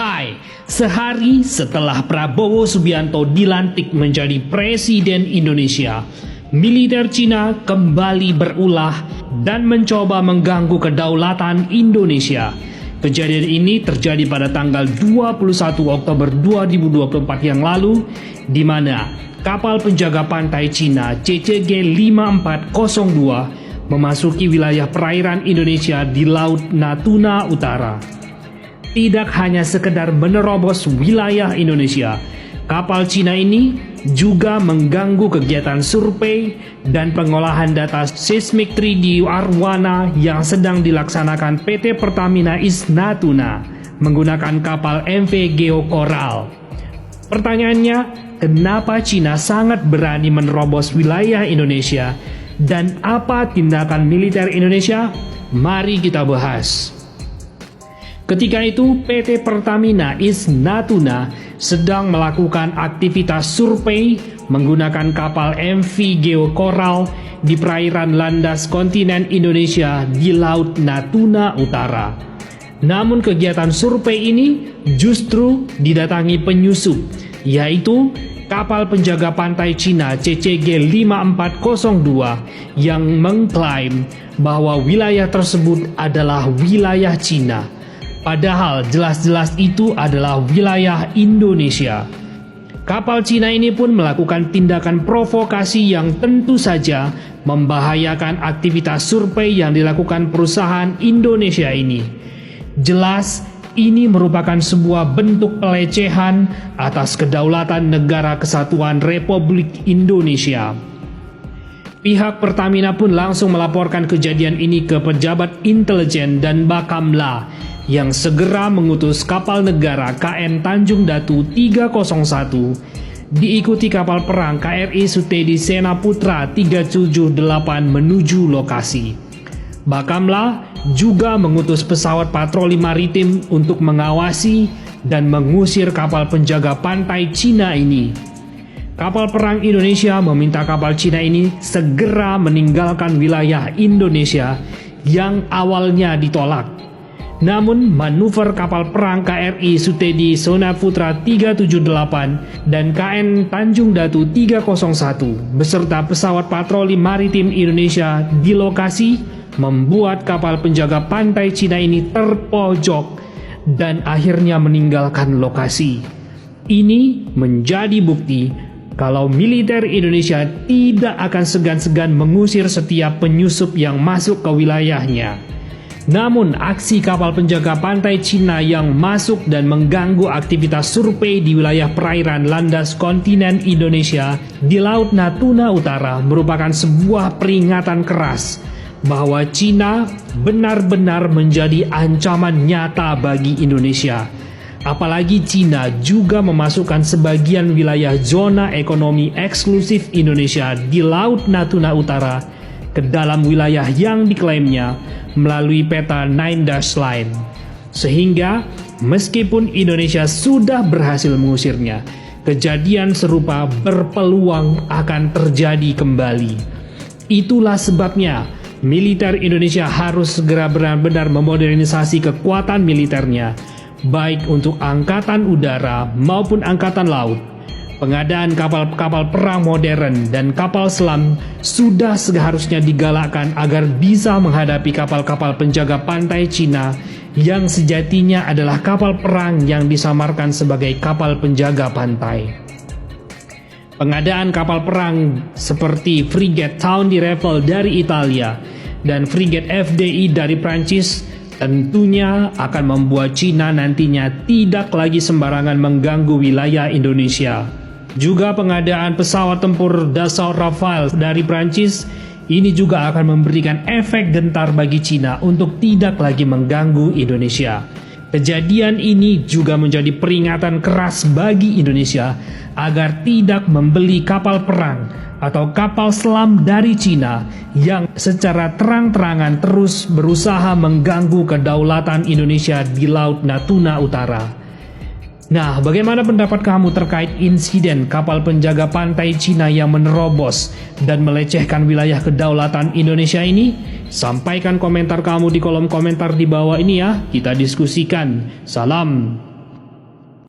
Hai, sehari setelah Prabowo Subianto dilantik menjadi Presiden Indonesia, militer Cina kembali berulah dan mencoba mengganggu kedaulatan Indonesia. Kejadian ini terjadi pada tanggal 21 Oktober 2024 yang lalu, di mana kapal penjaga pantai Cina CCG 5402 memasuki wilayah perairan Indonesia di Laut Natuna Utara. Tidak hanya sekedar menerobos wilayah Indonesia, kapal Cina ini juga mengganggu kegiatan survei dan pengolahan data seismik 3D Arowana yang sedang dilaksanakan PT Pertamina East Natuna menggunakan kapal MV Geo Coral. Pertanyaannya, kenapa Cina sangat berani menerobos wilayah Indonesia dan apa tindakan militer Indonesia? Mari kita bahas. Ketika itu, PT Pertamina East Natuna sedang melakukan aktivitas survei menggunakan kapal MV Geo Coral di perairan landas kontinen Indonesia di Laut Natuna Utara. Namun kegiatan survei ini justru didatangi penyusup, yaitu kapal penjaga pantai Cina CCG 5402 yang mengklaim bahwa wilayah tersebut adalah wilayah Cina. Padahal jelas-jelas itu adalah wilayah Indonesia. Kapal Cina ini pun melakukan tindakan provokasi yang tentu saja membahayakan aktivitas survei yang dilakukan perusahaan Indonesia ini. Jelas ini merupakan sebuah bentuk pelecehan atas kedaulatan Negara Kesatuan Republik Indonesia. Pihak Pertamina pun langsung melaporkan kejadian ini ke pejabat intelijen dan Bakamla yang segera mengutus kapal negara KM Tanjung Datu 301 diikuti kapal perang KRI Sutedi Sena Putra 378 menuju lokasi. Bakamla juga mengutus pesawat patroli maritim untuk mengawasi dan mengusir kapal penjaga pantai Cina ini. Kapal perang Indonesia meminta kapal Cina ini segera meninggalkan wilayah Indonesia yang awalnya ditolak. Namun manuver kapal perang KRI Sutedi Sena Putra 378 dan KN Tanjung Datu 301 beserta pesawat patroli maritim Indonesia di lokasi membuat kapal penjaga pantai Cina ini terpojok dan akhirnya meninggalkan lokasi. Ini menjadi bukti kalau militer Indonesia tidak akan segan-segan mengusir setiap penyusup yang masuk ke wilayahnya. Namun aksi kapal penjaga pantai Cina yang masuk dan mengganggu aktivitas survei di wilayah perairan landas kontinen Indonesia di Laut Natuna Utara merupakan sebuah peringatan keras bahwa Cina benar-benar menjadi ancaman nyata bagi Indonesia. Apalagi Cina juga memasukkan sebagian wilayah zona ekonomi eksklusif Indonesia di Laut Natuna Utara ke dalam wilayah yang diklaimnya melalui peta Nine Dash Line. Sehingga meskipun Indonesia sudah berhasil mengusirnya, kejadian serupa berpeluang akan terjadi kembali. Itulah sebabnya militer Indonesia harus segera benar-benar memodernisasi kekuatan militernya, baik untuk angkatan udara maupun angkatan laut. Pengadaan kapal-kapal perang modern dan kapal selam sudah seharusnya digalakkan agar bisa menghadapi kapal-kapal penjaga pantai Cina yang sejatinya adalah kapal perang yang disamarkan sebagai kapal penjaga pantai. Pengadaan kapal perang seperti frigate Town di Revel dari Italia dan frigate FDI dari Prancis tentunya akan membuat Cina nantinya tidak lagi sembarangan mengganggu wilayah Indonesia. Juga pengadaan pesawat tempur Dassault Rafale dari Prancis ini juga akan memberikan efek gentar bagi Cina untuk tidak lagi mengganggu Indonesia. Kejadian ini juga menjadi peringatan keras bagi Indonesia agar tidak membeli kapal perang atau kapal selam dari Cina yang secara terang-terangan terus berusaha mengganggu kedaulatan Indonesia di Laut Natuna Utara. Nah, bagaimana pendapat kamu terkait insiden kapal penjaga pantai Cina yang menerobos dan melecehkan wilayah kedaulatan Indonesia ini? Sampaikan komentar kamu di kolom komentar di bawah ini ya, kita diskusikan. Salam.